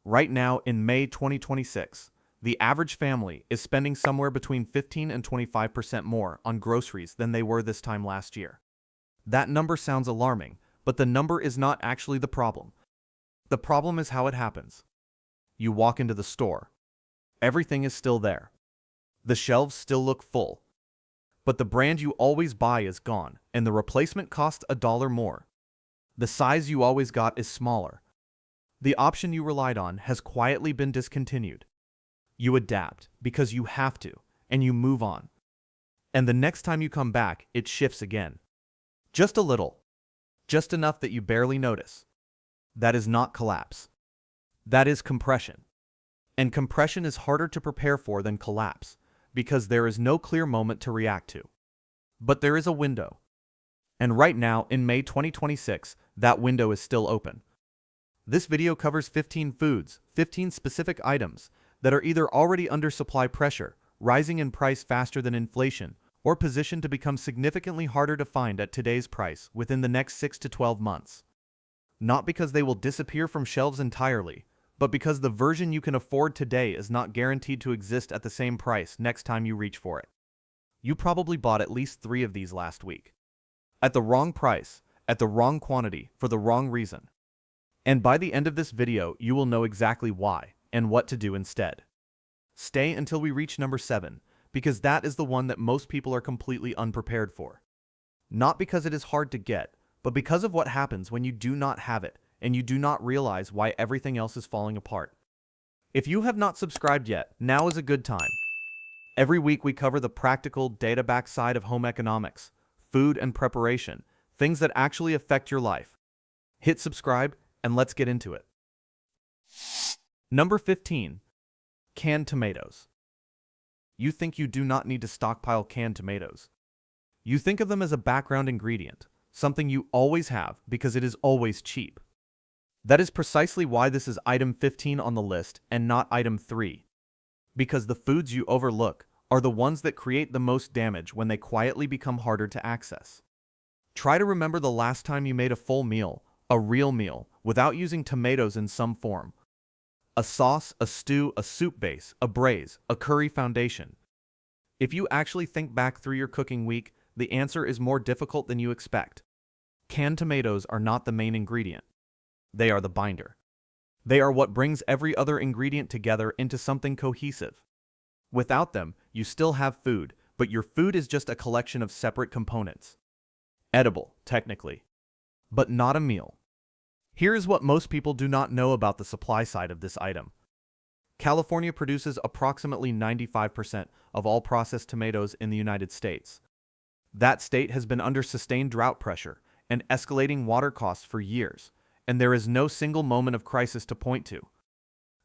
Right now, in May 2026, the average family is spending somewhere between 15 and 25% more on groceries than they were this time last year. That number sounds alarming, but the number is not actually the problem. The problem is how it happens. You walk into the store. Everything is still there. The shelves still look full. But the brand you always buy is gone, and the replacement costs $1 more. The size you always got is smaller. The option you relied on has quietly been discontinued. You adapt because you have to, and you move on. And the next time you come back, it shifts again. Just a little. Just enough that you barely notice. That is not collapse. That is compression. And compression is harder to prepare for than collapse, because there is no clear moment to react to. But there is a window. And right now, in May 2026, that window is still open. This video covers 15 foods, 15 specific items, that are either already under supply pressure, rising in price faster than inflation, or positioned to become significantly harder to find at today's price within the next 6 to 12 months. Not because they will disappear from shelves entirely, but because the version you can afford today is not guaranteed to exist at the same price next time you reach for it. You probably bought at least 3 of these last week. At the wrong price, at the wrong quantity, for the wrong reason. And by the end of this video, you will know exactly why and what to do instead. Stay until we reach number 7, because that is the one that most people are completely unprepared for. Not because it is hard to get, but because of what happens when you do not have it and you do not realize why everything else is falling apart. If you have not subscribed yet, now is a good time. Every week we cover the practical, data-backed side of home economics, food and preparation, things that actually affect your life. Hit subscribe and let's get into it. Number 15. Canned tomatoes. You think you do not need to stockpile canned tomatoes. You think of them as a background ingredient, something you always have because it is always cheap. That is precisely why this is item 15 on the list and not item 3. Because the foods you overlook are the ones that create the most damage when they quietly become harder to access. Try to remember the last time you made a full meal, a real meal, without using tomatoes in some form. A sauce, a stew, a soup base, a braise, a curry foundation. If you actually think back through your cooking week, the answer is more difficult than you expect. Canned tomatoes are not the main ingredient. They are the binder. They are what brings every other ingredient together into something cohesive. Without them, you still have food, but your food is just a collection of separate components. Edible, technically, but not a meal. Here is what most people do not know about the supply side of this item. California produces approximately 95% of all processed tomatoes in the United States. That state has been under sustained drought pressure and escalating water costs for years, and there is no single moment of crisis to point to.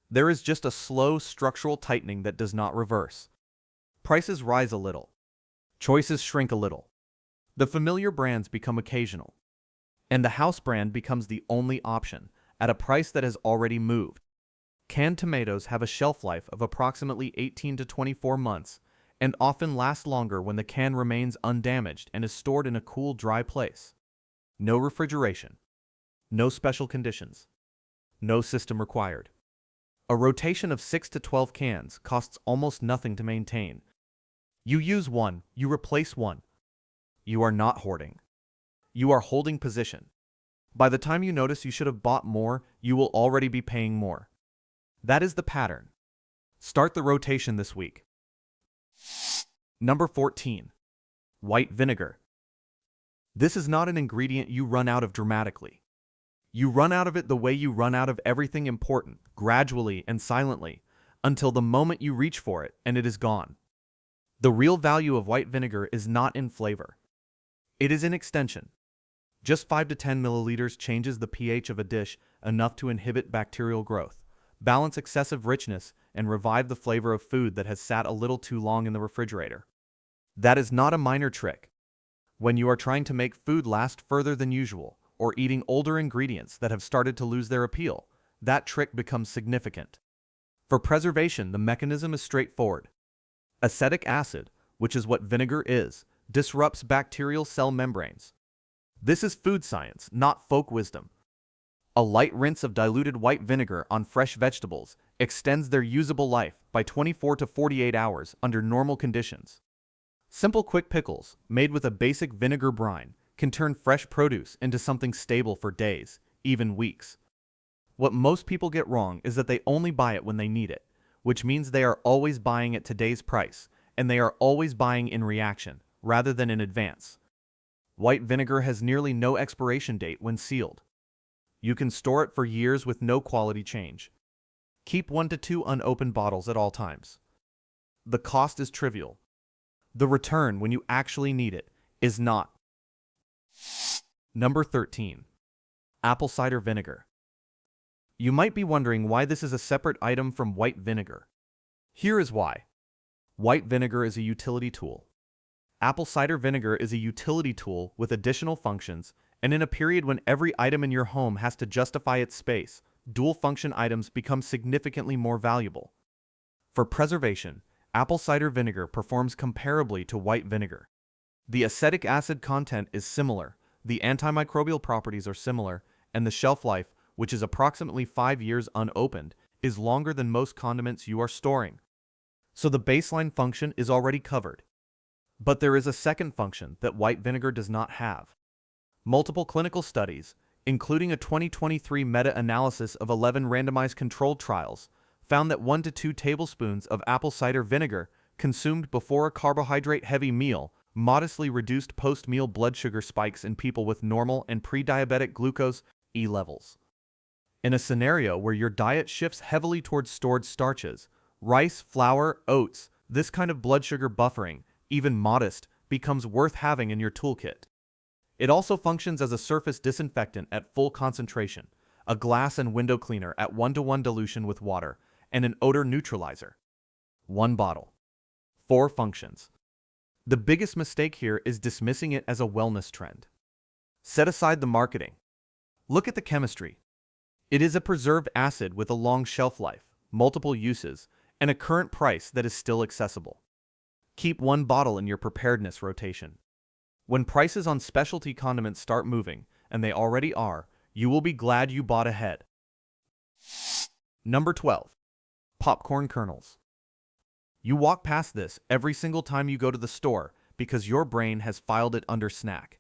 There is just a slow structural tightening that does not reverse. Prices rise a little. Choices shrink a little. The familiar brands become occasional. And the house brand becomes the only option, at a price that has already moved. Canned tomatoes have a shelf life of approximately 18 to 24 months, and often last longer when the can remains undamaged and is stored in a cool, dry place. No refrigeration. No special conditions. No system required. A rotation of 6 to 12 cans costs almost nothing to maintain. You use one, you replace one. You are not hoarding. You are holding position. By the time you notice you should have bought more, you will already be paying more. That is the pattern. Start the rotation this week. Number 14. White vinegar. This is not an ingredient you run out of dramatically. You run out of it the way you run out of everything important, gradually and silently, until the moment you reach for it and it is gone. The real value of white vinegar is not in flavor. It is in extension. Just 5 to 10 milliliters changes the pH of a dish enough to inhibit bacterial growth, balance excessive richness, and revive the flavor of food that has sat a little too long in the refrigerator. That is not a minor trick. When you are trying to make food last further than usual, or eating older ingredients that have started to lose their appeal, that trick becomes significant. For preservation, the mechanism is straightforward. Acetic acid, which is what vinegar is, disrupts bacterial cell membranes. This is food science, not folk wisdom. A light rinse of diluted white vinegar on fresh vegetables extends their usable life by 24 to 48 hours under normal conditions. Simple quick pickles, made with a basic vinegar brine, can turn fresh produce into something stable for days, even weeks. What most people get wrong is that they only buy it when they need it, which means they are always buying at today's price, and they are always buying in reaction, rather than in advance. White vinegar has nearly no expiration date when sealed. You can store it for years with no quality change. Keep 1 to 2 unopened bottles at all times. The cost is trivial. The return when you actually need it is not. Number 13. Apple cider vinegar. You might be wondering why this is a separate item from white vinegar. Here is why. White vinegar is a utility tool. Apple cider vinegar is a utility tool with additional functions, and in a period when every item in your home has to justify its space, dual-function items become significantly more valuable. For preservation, apple cider vinegar performs comparably to white vinegar. The acetic acid content is similar, the antimicrobial properties are similar, and the shelf life, which is approximately 5 years unopened, is longer than most condiments you are storing. So the baseline function is already covered. But there is a second function that white vinegar does not have. Multiple clinical studies, including a 2023 meta-analysis of 11 randomized controlled trials, found that 1 to 2 tablespoons of apple cider vinegar consumed before a carbohydrate-heavy meal modestly reduced post-meal blood sugar spikes in people with normal and pre-diabetic glucose E levels. In a scenario where your diet shifts heavily towards stored starches, rice, flour, oats, this kind of blood sugar buffering, even modest, becomes worth having in your toolkit. It also functions as a surface disinfectant at full concentration, a glass and window cleaner at 1-to-1 dilution with water, and an odor neutralizer. 1 bottle. 4 functions. The biggest mistake here is dismissing it as a wellness trend. Set aside the marketing. Look at the chemistry. It is a preserved acid with a long shelf life, multiple uses, and a current price that is still accessible. Keep 1 bottle in your preparedness rotation. When prices on specialty condiments start moving, and they already are, you will be glad you bought ahead. Number 12. Popcorn kernels. You walk past this every single time you go to the store because your brain has filed it under snack.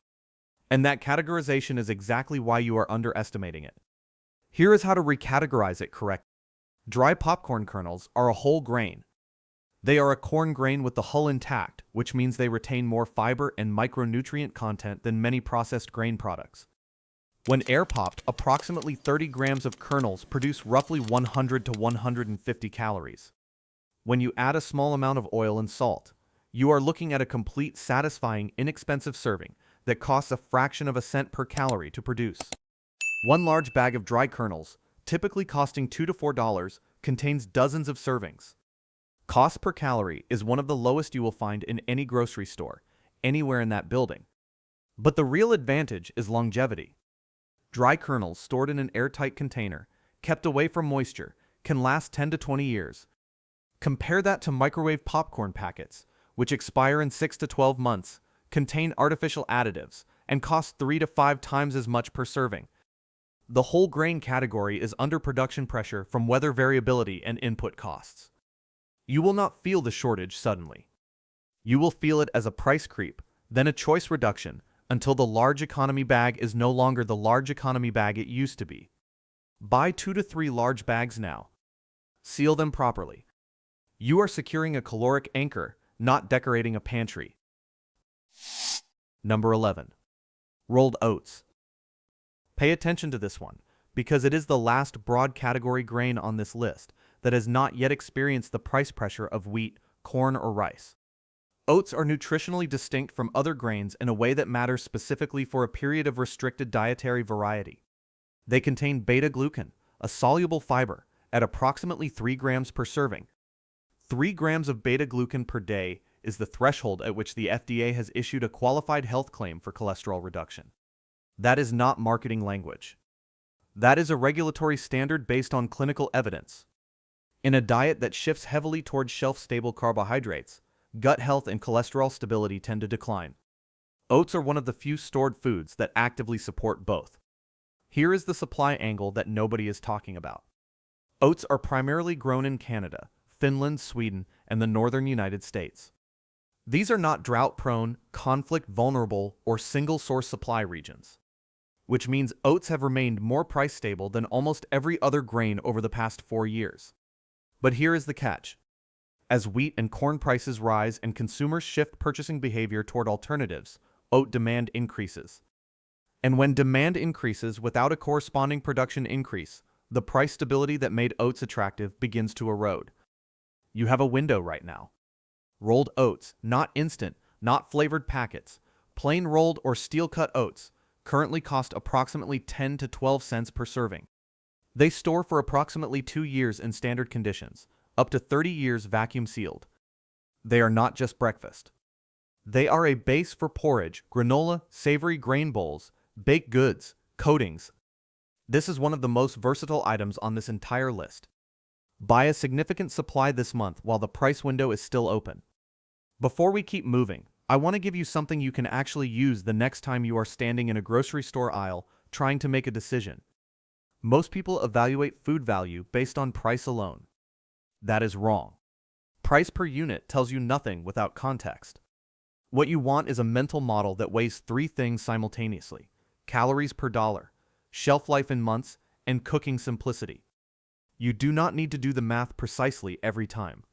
And that categorization is exactly why you are underestimating it. Here is how to recategorize it correctly. Dry popcorn kernels are a whole grain. They are a corn grain with the hull intact, which means they retain more fiber and micronutrient content than many processed grain products. When air-popped, approximately 30 grams of kernels produce roughly 100 to 150 calories. When you add a small amount of oil and salt, you are looking at a complete, satisfying, inexpensive serving that costs a fraction of a cent per calorie to produce. 1 large bag of dry kernels, typically costing $2 to $4, contains dozens of servings. Cost per calorie is one of the lowest you will find in any grocery store, anywhere in that building. But the real advantage is longevity. Dry kernels stored in an airtight container, kept away from moisture, can last 10 to 20 years. Compare that to microwave popcorn packets, which expire in 6 to 12 months, contain artificial additives, and cost 3 to 5 times as much per serving. The whole grain category is under production pressure from weather variability and input costs. You will not feel the shortage suddenly. You will feel it as a price creep, then a choice reduction, until the large economy bag is no longer the large economy bag it used to be. Buy 2 to 3 large bags now. Seal them properly. You are securing a caloric anchor, not decorating a pantry. Number 11. Rolled oats. Pay attention to this one, because it is the last broad category grain on this list that has not yet experienced the price pressure of wheat, corn, or rice. Oats are nutritionally distinct from other grains in a way that matters specifically for a period of restricted dietary variety. They contain beta-glucan, a soluble fiber, at approximately 3 grams per serving. 3 grams of beta-glucan per day is the threshold at which the FDA has issued a qualified health claim for cholesterol reduction. That is not marketing language. That is a regulatory standard based on clinical evidence. In a diet that shifts heavily towards shelf-stable carbohydrates, gut health and cholesterol stability tend to decline. Oats are one of the few stored foods that actively support both. Here is the supply angle that nobody is talking about. Oats are primarily grown in Canada, Finland, Sweden, and the northern United States. These are not drought-prone, conflict-vulnerable, or single-source supply regions, which means oats have remained more price-stable than almost every other grain over the past 4 years. But here is the catch. As wheat and corn prices rise and consumers shift purchasing behavior toward alternatives, oat demand increases. And when demand increases without a corresponding production increase, the price stability that made oats attractive begins to erode. You have a window right now. Rolled oats, not instant, not flavored packets, plain rolled or steel-cut oats, currently cost approximately 10 to 12 cents per serving. They store for approximately 2 years in standard conditions, up to 30 years vacuum sealed. They are not just breakfast. They are a base for porridge, granola, savory grain bowls, baked goods, coatings. This is one of the most versatile items on this entire list. Buy a significant supply this month while the price window is still open. Before we keep moving, I want to give you something you can actually use the next time you are standing in a grocery store aisle trying to make a decision. Most people evaluate food value based on price alone. That is wrong. Price per unit tells you nothing without context. What you want is a mental model that weighs 3 things simultaneously: calories per dollar, shelf life in months, and cooking simplicity. You do not need to do the math precisely every time.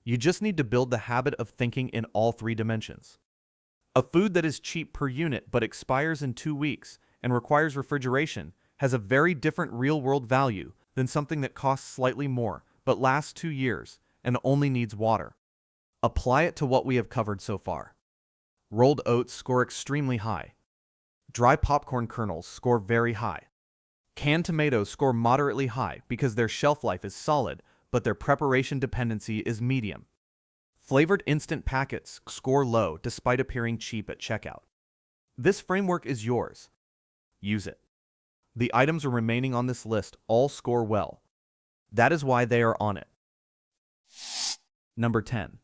You just need to build the habit of thinking in all 3 dimensions. A food that is cheap per unit but expires in 2 weeks and requires refrigeration has a very different real-world value than something that costs slightly more but lasts 2 years and only needs water. Apply it to what we have covered so far. Rolled oats score extremely high. Dry popcorn kernels score very high. Canned tomatoes score moderately high because their shelf life is solid, but their preparation dependency is medium. Flavored instant packets score low despite appearing cheap at checkout. This framework is yours. Use it. The items remaining on this list all score well. That is why they are on it. Number 10.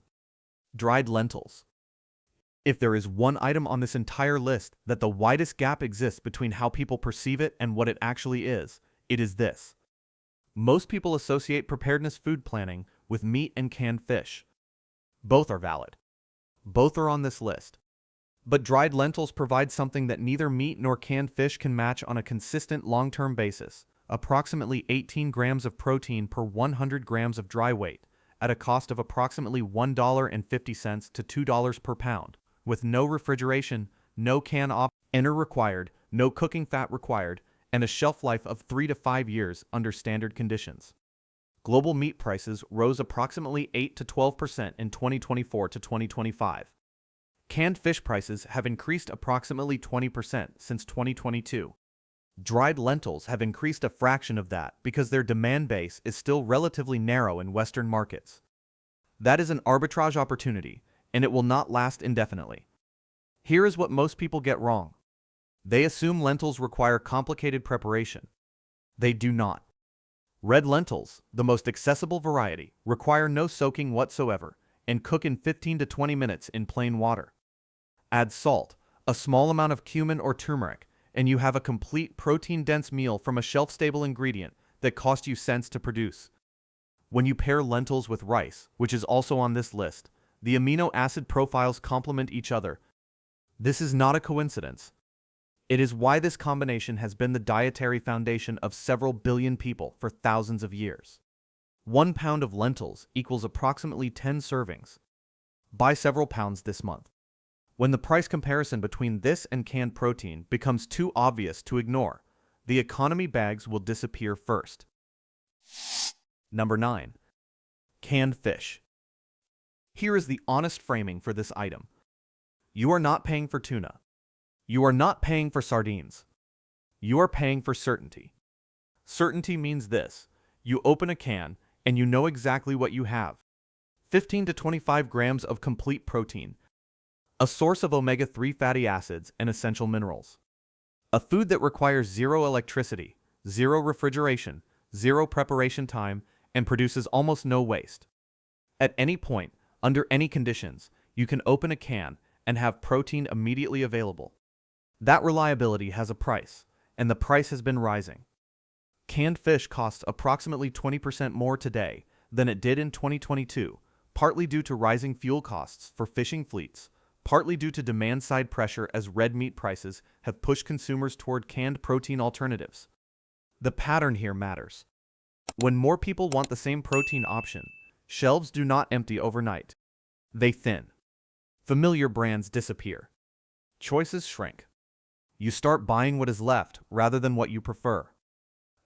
Dried lentils. If there is one item on this entire list that the widest gap exists between how people perceive it and what it actually is, it is this. Most people associate preparedness food planning with meat and canned fish. Both are valid. Both are on this list. But dried lentils provide something that neither meat nor canned fish can match on a consistent long-term basis: approximately 18 grams of protein per 100 grams of dry weight, at a cost of approximately $1.50 to $2 per pound, with no refrigeration, no enter required, no cooking fat required, and a shelf life of 3 to 5 years under standard conditions. Global meat prices rose approximately 8 to 12% in 2024 to 2025. Canned fish prices have increased approximately 20% since 2022. Dried lentils have increased a fraction of that because their demand base is still relatively narrow in Western markets. That is an arbitrage opportunity, and it will not last indefinitely. Here is what most people get wrong. They assume lentils require complicated preparation. They do not. Red lentils, the most accessible variety, require no soaking whatsoever and cook in 15 to 20 minutes in plain water. Add salt, a small amount of cumin or turmeric, and you have a complete protein-dense meal from a shelf-stable ingredient that cost you cents to produce. When you pair lentils with rice, which is also on this list, the amino acid profiles complement each other. This is not a coincidence. It is why this combination has been the dietary foundation of several billion people for thousands of years. 1 pound of lentils equals approximately 10 servings. Buy several pounds this month. When the price comparison between this and canned protein becomes too obvious to ignore, the economy bags will disappear first. Number 9. Canned fish. Here is the honest framing for this item. You are not paying for tuna. You are not paying for sardines. You are paying for certainty. Certainty means this: you open a can and you know exactly what you have. 15 to 25 grams of complete protein, a source of omega-3 fatty acids and essential minerals. A food that requires 0 electricity, 0 refrigeration, 0 preparation time, and produces almost no waste. At any point, under any conditions, you can open a can and have protein immediately available. That reliability has a price, and the price has been rising. Canned fish costs approximately 20% more today than it did in 2022, partly due to rising fuel costs for fishing fleets, partly due to demand-side pressure as red meat prices have pushed consumers toward canned protein alternatives. The pattern here matters. When more people want the same protein option, shelves do not empty overnight. They thin. Familiar brands disappear. Choices shrink. You start buying what is left rather than what you prefer.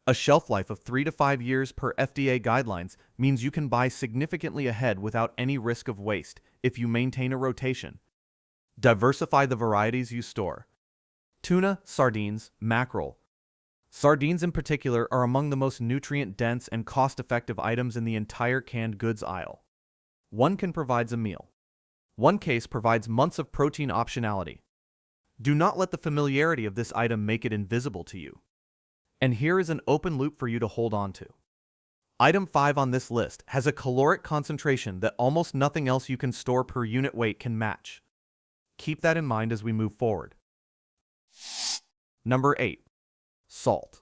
A shelf life of 3 to 5 years per FDA guidelines means you can buy significantly ahead without any risk of waste if you maintain a rotation. Diversify the varieties you store. Tuna, sardines, mackerel. Sardines in particular are among the most nutrient-dense and cost-effective items in the entire canned goods aisle. One can provides a meal. One case provides months of protein optionality. Do not let the familiarity of this item make it invisible to you. And here is an open loop for you to hold on to. Item 5 on this list has a caloric concentration that almost nothing else you can store per unit weight can match. Keep that in mind as we move forward. Number 8. Salt.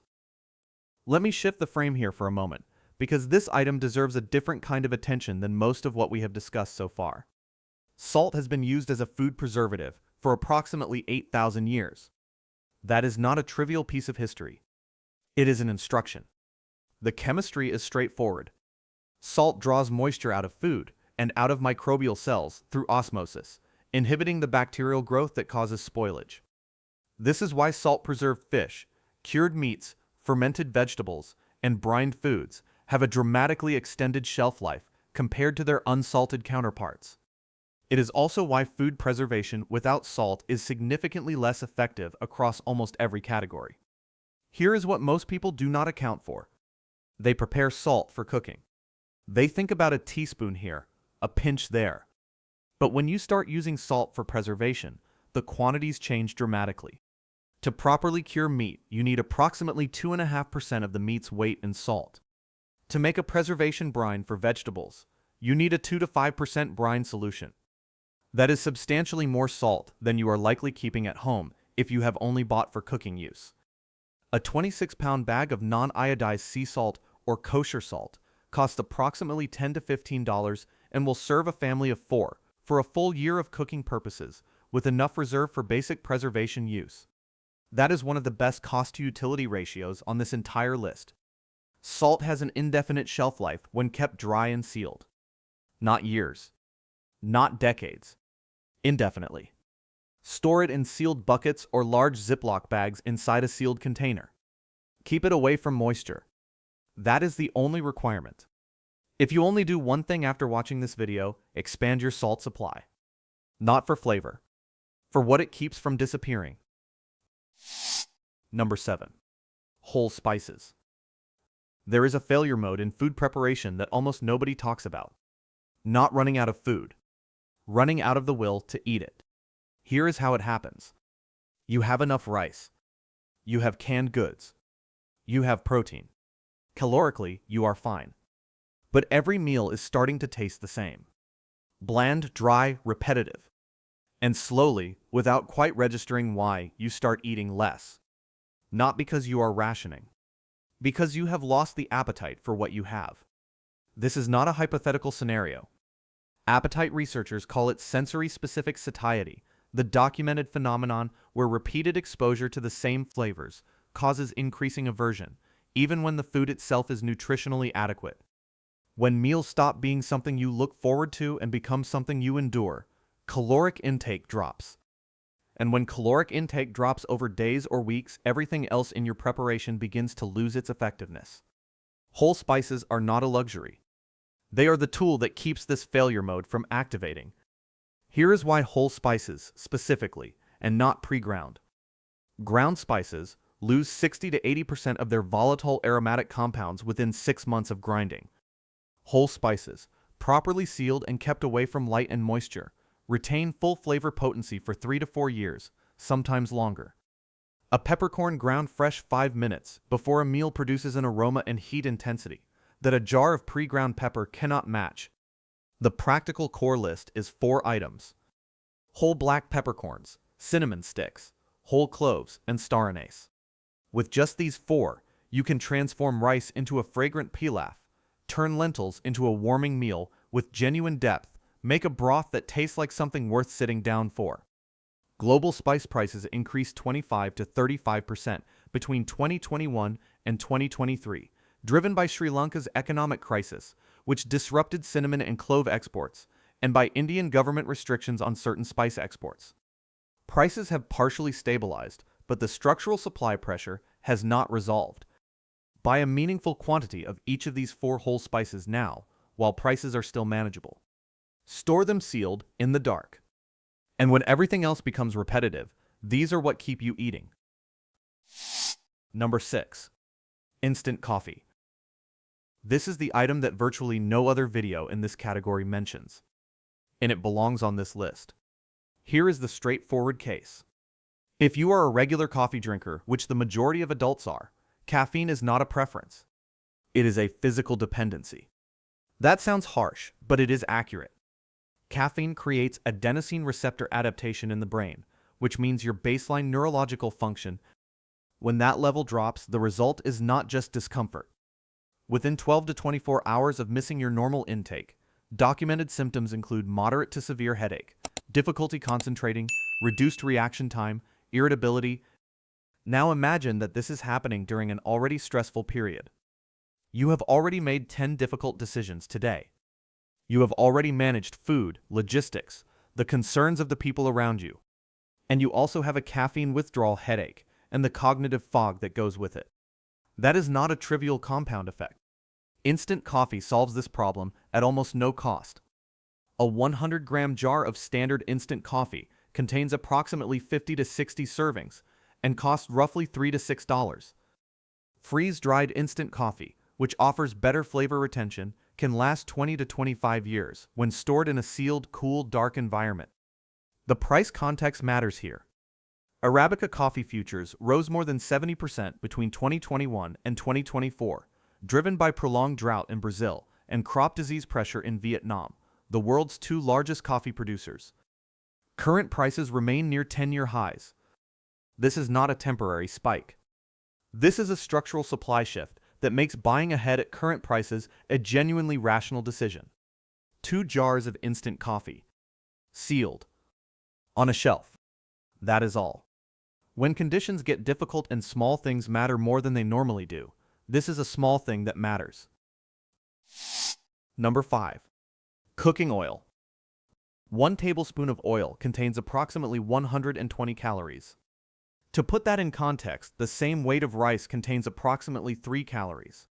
Let me shift the frame here for a moment, because this item deserves a different kind of attention than most of what we have discussed so far. Salt has been used as a food preservative for approximately 8,000 years. That is not a trivial piece of history. It is an instruction. The chemistry is straightforward. Salt draws moisture out of food and out of microbial cells through osmosis, inhibiting the bacterial growth that causes spoilage. This is why salt-preserved fish, cured meats, fermented vegetables, and brined foods have a dramatically extended shelf life compared to their unsalted counterparts. It is also why food preservation without salt is significantly less effective across almost every category. Here is what most people do not account for. They prepare salt for cooking. They think about a teaspoon here, a pinch there. But when you start using salt for preservation, the quantities change dramatically. To properly cure meat, you need approximately 2.5% of the meat's weight in salt. To make a preservation brine for vegetables, you need a 2 to 5% brine solution. That is substantially more salt than you are likely keeping at home if you have only bought for cooking use. A 26-pound bag of non-iodized sea salt or kosher salt costs approximately $10 to $15 and will serve a family of 4 for a full year of cooking purposes, with enough reserve for basic preservation use. That is one of the best cost-to-utility ratios on this entire list. Salt has an indefinite shelf life when kept dry and sealed. Not years. Not decades. Indefinitely. Store it in sealed buckets or large Ziploc bags inside a sealed container. Keep it away from moisture. That is the only requirement. If you only do one thing after watching this video, expand your salt supply. Not for flavor. For what it keeps from disappearing. Number 7. Whole spices. There is a failure mode in food preparation that almost nobody talks about. Not running out of food. Running out of the will to eat it. Here is how it happens. You have enough rice. You have canned goods. You have protein. Calorically, you are fine. But every meal is starting to taste the same. Bland, dry, repetitive. And slowly, without quite registering why, you start eating less. Not because you are rationing. Because you have lost the appetite for what you have. This is not a hypothetical scenario. Appetite researchers call it sensory-specific satiety, the documented phenomenon where repeated exposure to the same flavors causes increasing aversion, even when the food itself is nutritionally adequate. When meals stop being something you look forward to and become something you endure, caloric intake drops. And when caloric intake drops over days or weeks, everything else in your preparation begins to lose its effectiveness. Whole spices are not a luxury. They are the tool that keeps this failure mode from activating. Here is why whole spices, specifically, and not pre-ground. Ground spices lose 60 to 80% of their volatile aromatic compounds within 6 months of grinding. Whole spices, properly sealed and kept away from light and moisture, retain full flavor potency for 3 to 4 years, sometimes longer. A peppercorn ground fresh 5 minutes before a meal produces an aroma and heat intensity that a jar of pre-ground pepper cannot match. The practical core list is 4 items. Whole black peppercorns, cinnamon sticks, whole cloves, and star anise. With just these four, you can transform rice into a fragrant pilaf, turn lentils into a warming meal with genuine depth, make a broth that tastes like something worth sitting down for. Global spice prices increased 25 to 35% between 2021 and 2023, driven by Sri Lanka's economic crisis, which disrupted cinnamon and clove exports, and by Indian government restrictions on certain spice exports. Prices have partially stabilized, but the structural supply pressure has not resolved. Buy a meaningful quantity of each of these four whole spices now, while prices are still manageable. Store them sealed in the dark. And when everything else becomes repetitive, these are what keep you eating. Number 6. Instant coffee. This is the item that virtually no other video in this category mentions, and it belongs on this list. Here is the straightforward case. If you are a regular coffee drinker, which the majority of adults are, caffeine is not a preference. It is a physical dependency. That sounds harsh, but it is accurate. Caffeine creates adenosine receptor adaptation in the brain, which means your baseline neurological function. When that level drops, the result is not just discomfort. Within 12 to 24 hours of missing your normal intake, documented symptoms include moderate to severe headache, difficulty concentrating, reduced reaction time, irritability. Now imagine that this is happening during an already stressful period. You have already made 10 difficult decisions today. You have already managed food, logistics, the concerns of the people around you. And you also have a caffeine withdrawal headache and the cognitive fog that goes with it. That is not a trivial compound effect. Instant coffee solves this problem at almost no cost. A 100-gram jar of standard instant coffee contains approximately 50 to 60 servings and costs roughly $3 to $6. Freeze-dried instant coffee, which offers better flavor retention, can last 20 to 25 years when stored in a sealed, cool, dark environment. The price context matters here. Arabica coffee futures rose more than 70% between 2021 and 2024, driven by prolonged drought in Brazil and crop disease pressure in Vietnam, the world's two largest coffee producers. Current prices remain near 10-year highs. This is not a temporary spike. This is a structural supply shift that makes buying ahead at current prices a genuinely rational decision. 2 jars of instant coffee. Sealed. On a shelf. That is all. When conditions get difficult and small things matter more than they normally do, this is a small thing that matters. Number 5. Cooking oil. 1 tablespoon of oil contains approximately 120 calories. To put that in context, the same weight of rice contains approximately 3 calories.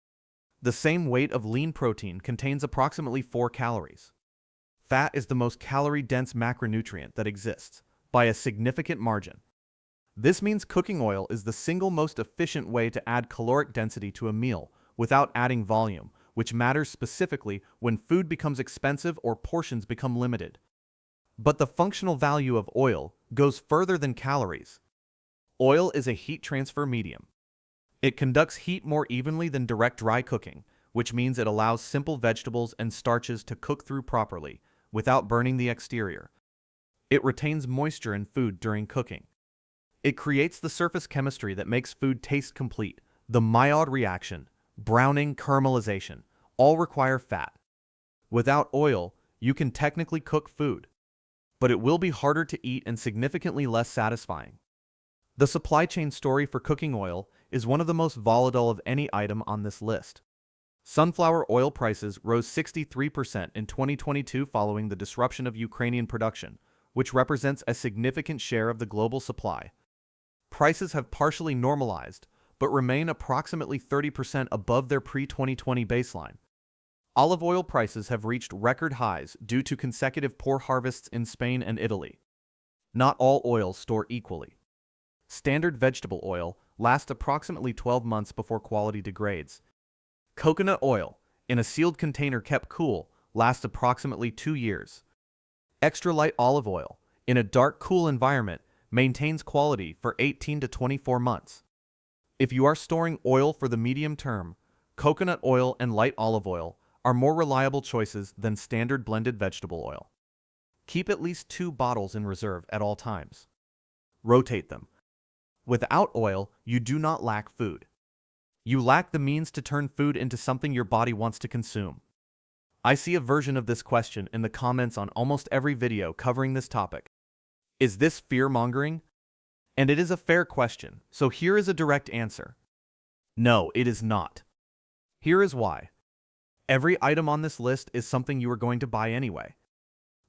The same weight of lean protein contains approximately 4 calories. Fat is the most calorie-dense macronutrient that exists, by a significant margin. This means cooking oil is the single most efficient way to add caloric density to a meal without adding volume, which matters specifically when food becomes expensive or portions become limited. But the functional value of oil goes further than calories. Oil is a heat transfer medium. It conducts heat more evenly than direct dry cooking, which means it allows simple vegetables and starches to cook through properly without burning the exterior. It retains moisture in food during cooking. It creates the surface chemistry that makes food taste complete. The Maillard reaction, browning, caramelization, all require fat. Without oil, you can technically cook food, but it will be harder to eat and significantly less satisfying. The supply chain story for cooking oil is one of the most volatile of any item on this list. Sunflower oil prices rose 63% in 2022 following the disruption of Ukrainian production, which represents a significant share of the global supply. Prices have partially normalized, but remain approximately 30% above their pre-2020 baseline. Olive oil prices have reached record highs due to consecutive poor harvests in Spain and Italy. Not all oils store equally. Standard vegetable oil lasts approximately 12 months before quality degrades. Coconut oil, in a sealed container kept cool, lasts approximately 2 years. Extra light olive oil, in a dark, cool environment, maintains quality for 18 to 24 months. If you are storing oil for the medium term, coconut oil and light olive oil are more reliable choices than standard blended vegetable oil. Keep at least 2 bottles in reserve at all times. Rotate them. Without oil, you do not lack food. You lack the means to turn food into something your body wants to consume. I see a version of this question in the comments on almost every video covering this topic. Is this fear-mongering? And it is a fair question, so here is a direct answer. No, it is not. Here is why. Every item on this list is something you are going to buy anyway.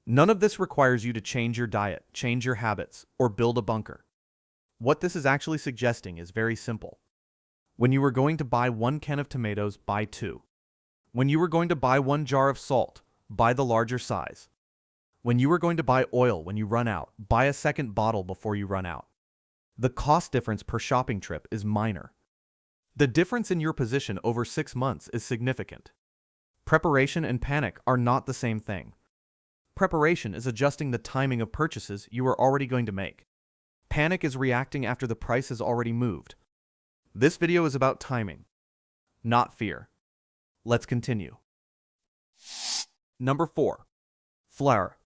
None of this requires you to change your diet, change your habits, or build a bunker. What this is actually suggesting is very simple. When you are going to buy 1 can of tomatoes, buy 2. When you are going to buy 1 jar of salt, buy the larger size. When you are going to buy oil when you run out, buy a second bottle before you run out. The cost difference per shopping trip is minor. The difference in your position over 6 months is significant. Preparation and panic are not the same thing. Preparation is adjusting the timing of purchases you are already going to make. Panic is reacting after the price has already moved. This video is about timing, not fear. Let's continue. Number 4. Flour.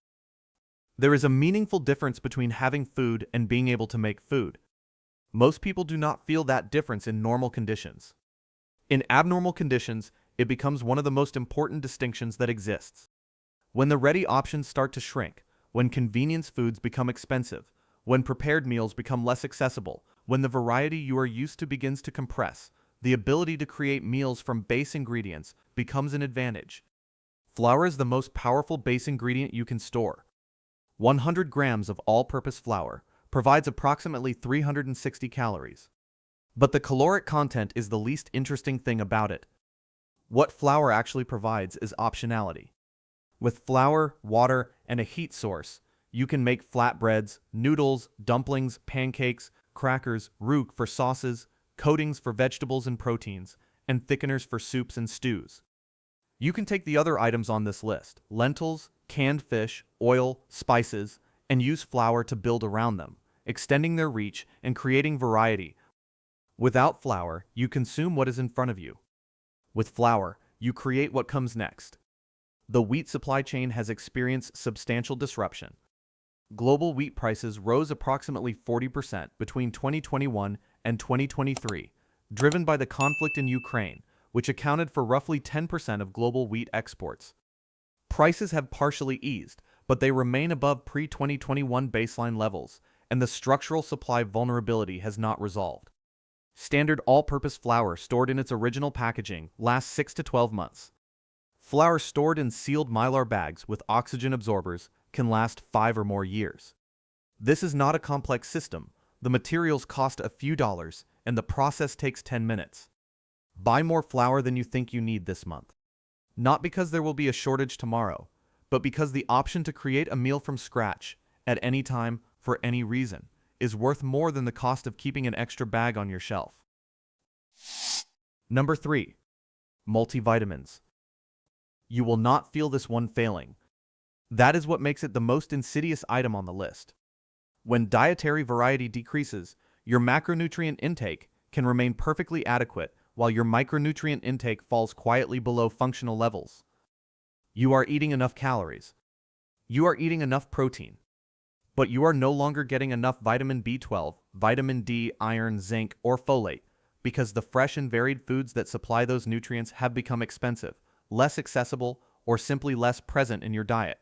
There is a meaningful difference between having food and being able to make food. Most people do not feel that difference in normal conditions. In abnormal conditions, it becomes one of the most important distinctions that exists. When the ready options start to shrink, when convenience foods become expensive, when prepared meals become less accessible, when the variety you are used to begins to compress, the ability to create meals from base ingredients becomes an advantage. Flour is the most powerful base ingredient you can store. 100 grams of all-purpose flour provides approximately 360 calories. But the caloric content is the least interesting thing about it. What flour actually provides is optionality. With flour, water, and a heat source, you can make flatbreads, noodles, dumplings, pancakes, crackers, roux for sauces, coatings for vegetables and proteins, and thickeners for soups and stews. You can take the other items on this list, lentils, canned fish, oil, spices, and use flour to build around them, extending their reach and creating variety. Without flour, you consume what is in front of you. With flour, you create what comes next. The wheat supply chain has experienced substantial disruption. Global wheat prices rose approximately 40% between 2021 and 2023, driven by the conflict in Ukraine, which accounted for roughly 10% of global wheat exports. Prices have partially eased, but they remain above pre-2021 baseline levels, and the structural supply vulnerability has not resolved. Standard all-purpose flour stored in its original packaging lasts 6 to 12 months. Flour stored in sealed mylar bags with oxygen absorbers can last 5 or more years. This is not a complex system. The materials cost a few dollars, and the process takes 10 minutes. Buy more flour than you think you need this month. Not because there will be a shortage tomorrow, but because the option to create a meal from scratch, at any time, for any reason, is worth more than the cost of keeping an extra bag on your shelf. Number 3. Multivitamins. You will not feel this one failing. That is what makes it the most insidious item on the list. When dietary variety decreases, your macronutrient intake can remain perfectly adequate while your micronutrient intake falls quietly below functional levels. You are eating enough calories. You are eating enough protein. But you are no longer getting enough vitamin B12, vitamin D, iron, zinc, or folate because the fresh and varied foods that supply those nutrients have become expensive, less accessible, or simply less present in your diet.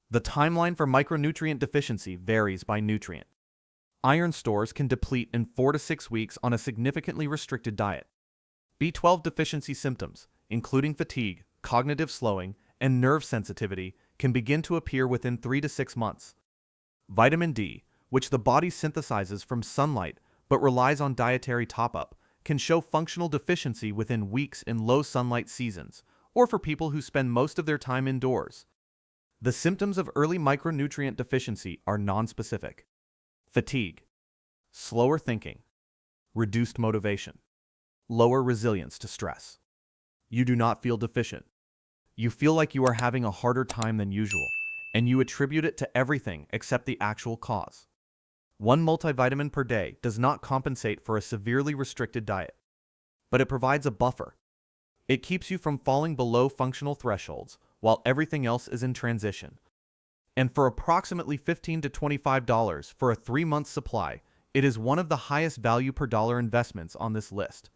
The timeline for micronutrient deficiency varies by nutrient. Iron stores can deplete in 4 to 6 weeks on a significantly restricted diet. B12 deficiency symptoms, including fatigue, cognitive slowing, and nerve sensitivity, can begin to appear within 3 to 6 months. Vitamin D, which the body synthesizes from sunlight but relies on dietary top-up, can show functional deficiency within weeks in low sunlight seasons, or for people who spend most of their time indoors. The symptoms of early micronutrient deficiency are nonspecific. Fatigue, slower thinking, reduced motivation, lower resilience to stress. You do not feel deficient. You feel like you are having a harder time than usual, and you attribute it to everything except the actual cause. 1 multivitamin per day does not compensate for a severely restricted diet, but it provides a buffer. It keeps you from falling below functional thresholds while everything else is in transition. And for approximately $15 to $25 for a 3-month supply, It is one of the highest value per dollar investments on this list.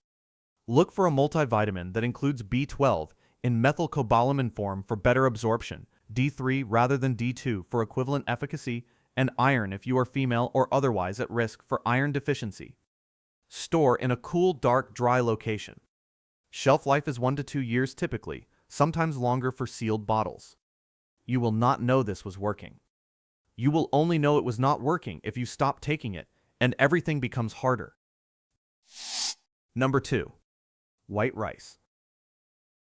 Look for a multivitamin that includes B12 in methylcobalamin form for better absorption, D3 rather than D2 for equivalent efficacy, and iron if you are female or otherwise at risk for iron deficiency. Store in a cool, dark, dry location. Shelf life is 1 to 2 years typically, sometimes longer for sealed bottles. You will not know this was working. You will only know it was not working if you stop taking it, and everything becomes harder. Number 2. White rice.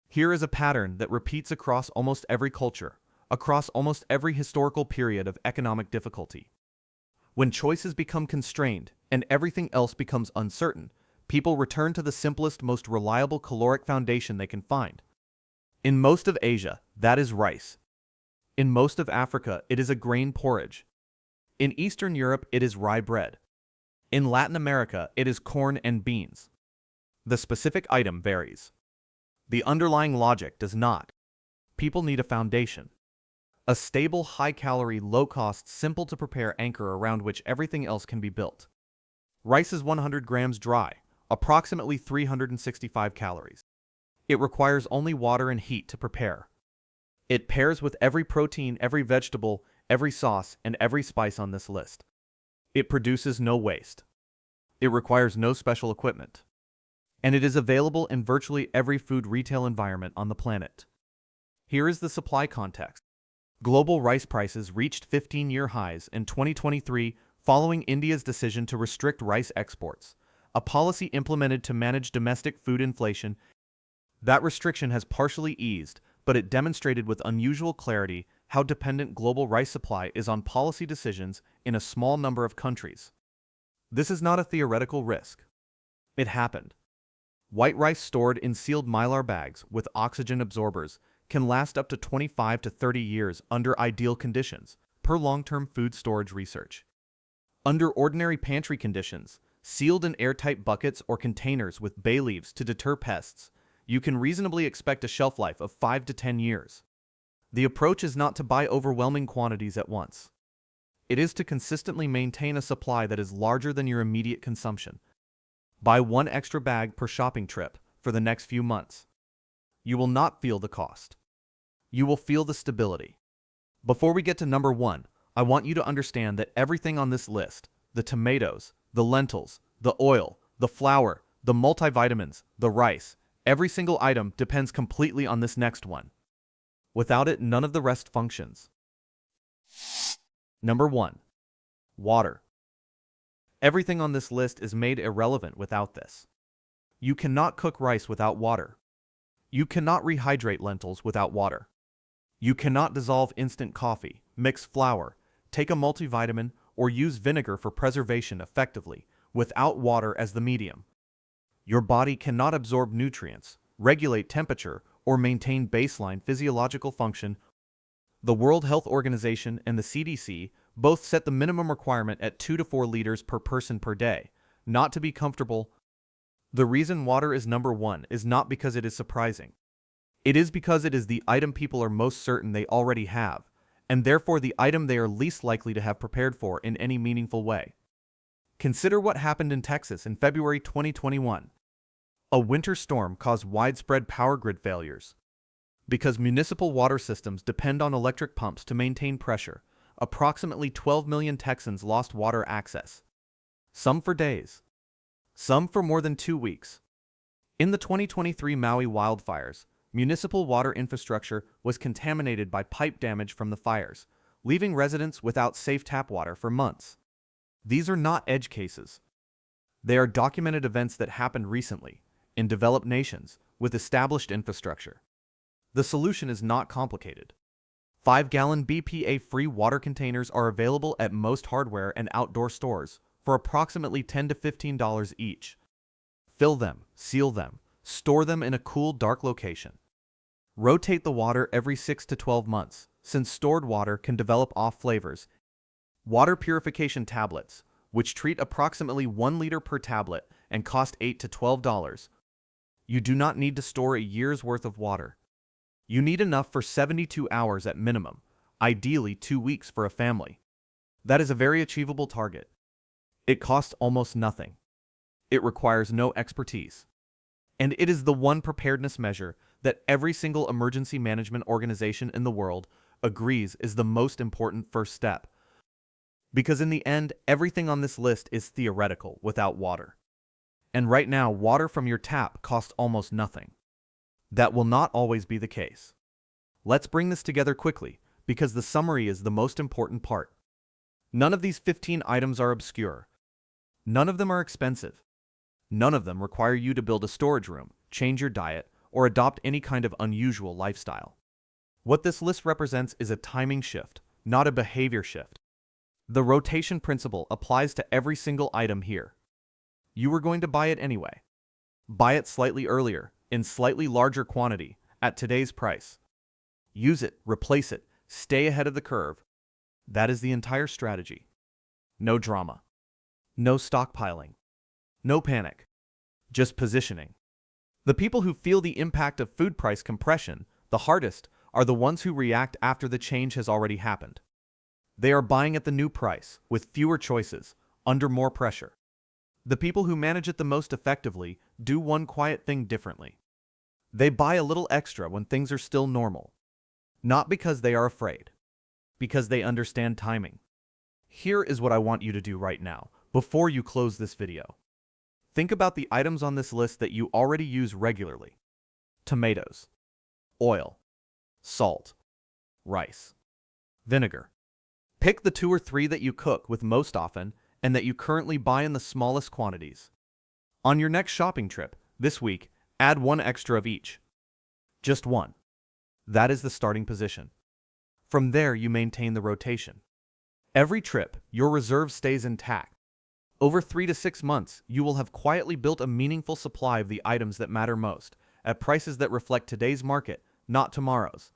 Here is a pattern that repeats across almost every culture, across almost every historical period of economic difficulty. When choices become constrained and everything else becomes uncertain, people return to the simplest, most reliable caloric foundation they can find. In most of Asia, that is rice. In most of Africa, it is a grain porridge. In Eastern Europe, it is rye bread. In Latin America, it is corn and beans. The specific item varies. The underlying logic does not. People need a foundation. A stable, high-calorie, low-cost, simple-to-prepare anchor around which everything else can be built. Rice is 100 grams dry, approximately 365 calories. It requires only water and heat to prepare. It pairs with every protein, every vegetable, every sauce, and every spice on this list. It produces no waste. It requires no special equipment. And it is available in virtually every food retail environment on the planet. Here is the supply context. Global rice prices reached 15-year highs in 2023 following India's decision to restrict rice exports, a policy implemented to manage domestic food inflation. That restriction has partially eased, but it demonstrated with unusual clarity how dependent global rice supply is on policy decisions in a small number of countries. This is not a theoretical risk. It happened. White rice stored in sealed mylar bags with oxygen absorbers can last up to 25 to 30 years under ideal conditions, per long-term food storage research. Under ordinary pantry conditions, sealed in airtight buckets or containers with bay leaves to deter pests, you can reasonably expect a shelf life of 5 to 10 years. The approach is not to buy overwhelming quantities at once. It is to consistently maintain a supply that is larger than your immediate consumption. Buy 1 extra bag per shopping trip for the next few months. You will not feel the cost. You will feel the stability. Before we get to number 1, I want you to understand that everything on this list, the tomatoes, the lentils, the oil, the flour, the multivitamins, the rice, every single item depends completely on this next one. Without it, none of the rest functions. Number 1. Water. Everything on this list is made irrelevant without this. You cannot cook rice without water. You cannot rehydrate lentils without water. You cannot dissolve instant coffee, mix flour, take a multivitamin, or use vinegar for preservation effectively without water as the medium. Your body cannot absorb nutrients, regulate temperature, or maintain baseline physiological function. The World Health Organization and the CDC both set the minimum requirement at 2 to 4 liters per person per day. Not to be comfortable. The reason water is number 1 is not because it is surprising. It is because it is the item people are most certain they already have, and therefore the item they are least likely to have prepared for in any meaningful way. Consider what happened in Texas in February 2021. A winter storm caused widespread power grid failures. Because municipal water systems depend on electric pumps to maintain pressure, approximately 12 million Texans lost water access. Some for days. Some for more than 2 weeks. In the 2023 Maui wildfires, municipal water infrastructure was contaminated by pipe damage from the fires, leaving residents without safe tap water for months. These are not edge cases. They are documented events that happened recently, in developed nations, with established infrastructure. The solution is not complicated. 5-gallon BPA-free water containers are available at most hardware and outdoor stores for approximately $10 to $15 each. Fill them, seal them, store them in a cool, dark location. Rotate the water every 6 to 12 months, since stored water can develop off flavors. Water purification tablets, which treat approximately 1 liter per tablet and cost $8 to $12. You do not need to store a year's worth of water. You need enough for 72 hours at minimum, ideally 2 weeks for a family. That is a very achievable target. It costs almost nothing. It requires no expertise. And it is the one preparedness measure that every single emergency management organization in the world agrees is the most important first step. Because in the end, everything on this list is theoretical without water. And right now, water from your tap costs almost nothing. That will not always be the case. Let's bring this together quickly, because the summary is the most important part. None of these 15 items are obscure. None of them are expensive. None of them require you to build a storage room, change your diet, or adopt any kind of unusual lifestyle. What this list represents is a timing shift, not a behavior shift. The rotation principle applies to every single item here. You were going to buy it anyway. Buy it slightly earlier, in slightly larger quantity, at today's price. Use it, replace it, stay ahead of the curve. That is the entire strategy. No drama. No stockpiling. No panic. Just positioning. The people who feel the impact of food price compression the hardest are the ones who react after the change has already happened. They are buying at the new price, with fewer choices, under more pressure. The people who manage it the most effectively do one quiet thing differently. They buy a little extra when things are still normal. Not because they are afraid, because they understand timing. Here is what I want you to do right now, before you close this video. Think about the items on this list that you already use regularly. Tomatoes, oil, salt, rice, vinegar. Pick the 2 or 3 that you cook with most often and that you currently buy in the smallest quantities. On your next shopping trip, this week, add 1 extra of each. Just 1. That is the starting position. From there, you maintain the rotation. Every trip, your reserve stays intact. Over 3 to 6 months, you will have quietly built a meaningful supply of the items that matter most, at prices that reflect today's market, not tomorrow's.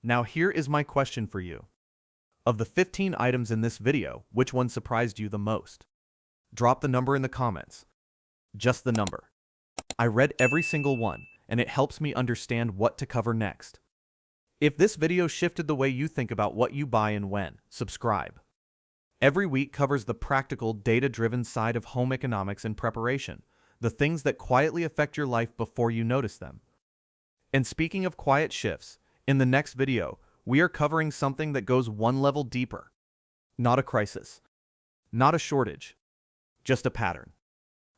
Now here is my question for you. Of the 15 items in this video, which one surprised you the most? Drop the number in the comments. Just the number. I read every single one, and it helps me understand what to cover next. If this video shifted the way you think about what you buy and when, subscribe. Every week covers the practical, data-driven side of home economics and preparation, the things that quietly affect your life before you notice them. And speaking of quiet shifts, in the next video, we are covering something that goes one level deeper. Not a crisis. Not a shortage. Just a pattern.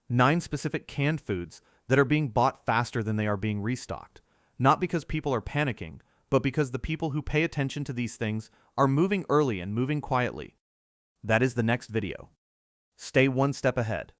9 specific canned foods that are being bought faster than they are being restocked. Not because people are panicking, but because the people who pay attention to these things are moving early and moving quietly. That is the next video. Stay one step ahead.